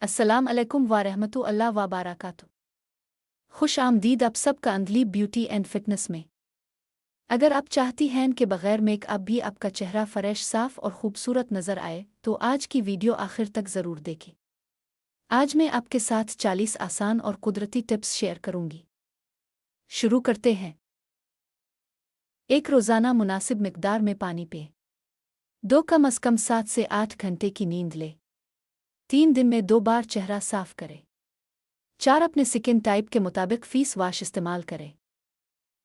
अस्सलाम अलैकुम वारहमतुल्लाह वबरकातुहू। खुश आमदीद आप सबका अंधली ब्यूटी एंड फिटनेस में। अगर आप चाहती हैं कि बगैर मेकअप भी आपका चेहरा फ्रेश साफ और खूबसूरत नज़र आए तो आज की वीडियो आखिर तक ज़रूर देखें। आज मैं आपके साथ 40 आसान और कुदरती टिप्स शेयर करूंगी। शुरू करते हैं। एक रोज़ाना मुनासिब मिकदार में पानी पिए। 2 कम अज़ कम 7 से 8 घंटे की नींद ले। 3 दिन में 2 बार चेहरा साफ करें। 4 अपने स्किन टाइप के मुताबिक फेस वॉश इस्तेमाल करें।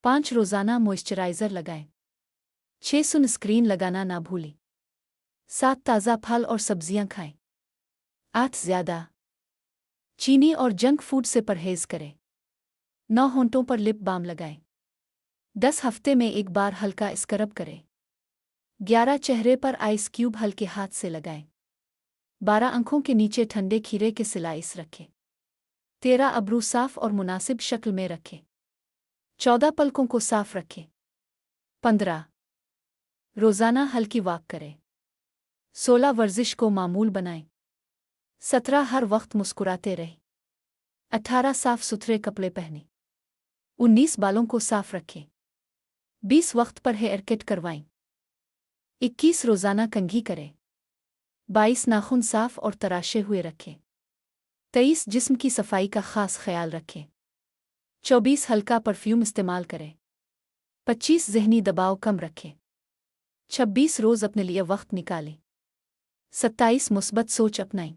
5 रोज़ाना मॉइस्चराइज़र लगाएं। 6 सनस्क्रीन लगाना ना भूलें। 7 ताज़ा फल और सब्जियां खाएं। 8 ज़्यादा चीनी और जंक फूड से परहेज करें। 9 होंठों पर लिप बाम लगाएं। 10 हफ्ते में एक बार हल्का स्क्रब करें। 11 चेहरे पर आइस क्यूब हल्के हाथ से लगाएं। 12 आंखों के नीचे ठंडे खीरे के स्लाइस रखें। 13 अब्रू साफ और मुनासिब शक्ल में रखें। 14 पलकों को साफ रखें। 15 रोज़ाना हल्की वॉक करें। 16 वर्जिश को मामूल बनाएं। 17 हर वक्त मुस्कुराते रहें। 18 साफ सुथरे कपड़े पहनें। 19 बालों को साफ रखें। 20 वक्त पर हेयर कट करवाएं। 21 रोज़ाना कंघी करें। 22 नाखून साफ और तराशे हुए रखें। 23 जिस्म की सफाई का खास ख्याल रखें। 24 हल्का परफ्यूम इस्तेमाल करें। 25 ज़हनी दबाव कम रखें। 26 रोज़ अपने लिए वक्त निकालें। 27 मुस्बत सोच अपनाएं।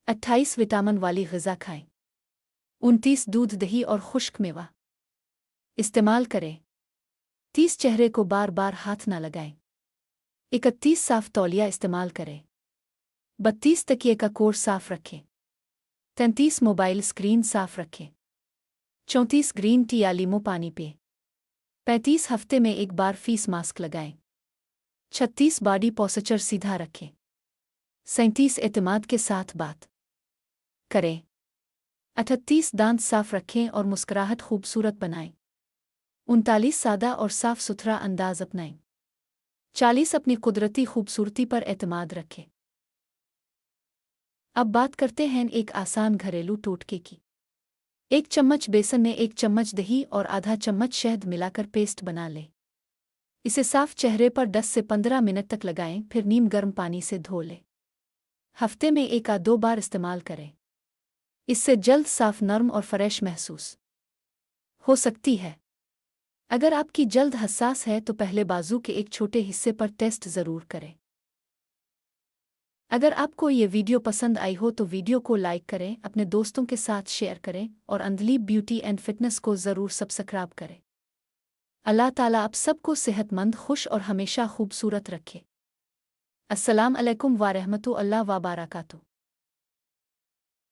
28 विटामिन वाली ग़िज़ा खाएं। 29 दूध दही और खुश्क मेवा इस्तेमाल करें। 30 चेहरे को बार बार हाथ न लगाएं। 31 साफ तौलिया इस्तेमाल करें। 32 तकिए का कोर साफ रखें। 33 मोबाइल स्क्रीन साफ रखें। 34 ग्रीन टी या लीमू पानी पिए। 35 हफ्ते में एक बार फेस मास्क लगाएं। 36 बॉडी पोस्चर सीधा रखें। 37 एतमाद के साथ बात करें। 38 दांत साफ रखें और मुस्कुराहट खूबसूरत बनाएं। 39 सादा और साफ सुथरा अंदाज अपनाएं। 40 अपनी कुदरती खूबसूरती पर एतमाद रखें। अब बात करते हैं एक आसान घरेलू टोटके की। 1 चम्मच बेसन में 1 चम्मच दही और आधा चम्मच शहद मिलाकर पेस्ट बना लें। इसे साफ चेहरे पर 10 से 15 मिनट तक लगाएं, फिर नीम गर्म पानी से धो लें। हफ्ते में 1 या 2 बार इस्तेमाल करें। इससे जल्द साफ, नर्म और फ्रेश महसूस हो सकती है। अगर आपकी जल्द हसास है तो पहले बाजू के एक छोटे हिस्से पर टेस्ट ज़रूर करें। अगर आपको ये वीडियो पसंद आई हो तो वीडियो को लाइक करें, अपने दोस्तों के साथ शेयर करें और अंधली ब्यूटी एंड फिटनेस को ज़रूर सब्सक्राइब करें। अल्लाह ताला आप सबको सेहतमंद, खुश और हमेशा खूबसूरत रखे। अस्सलाम अलैकुम वारहमतुल्लाह वबरकातुहू।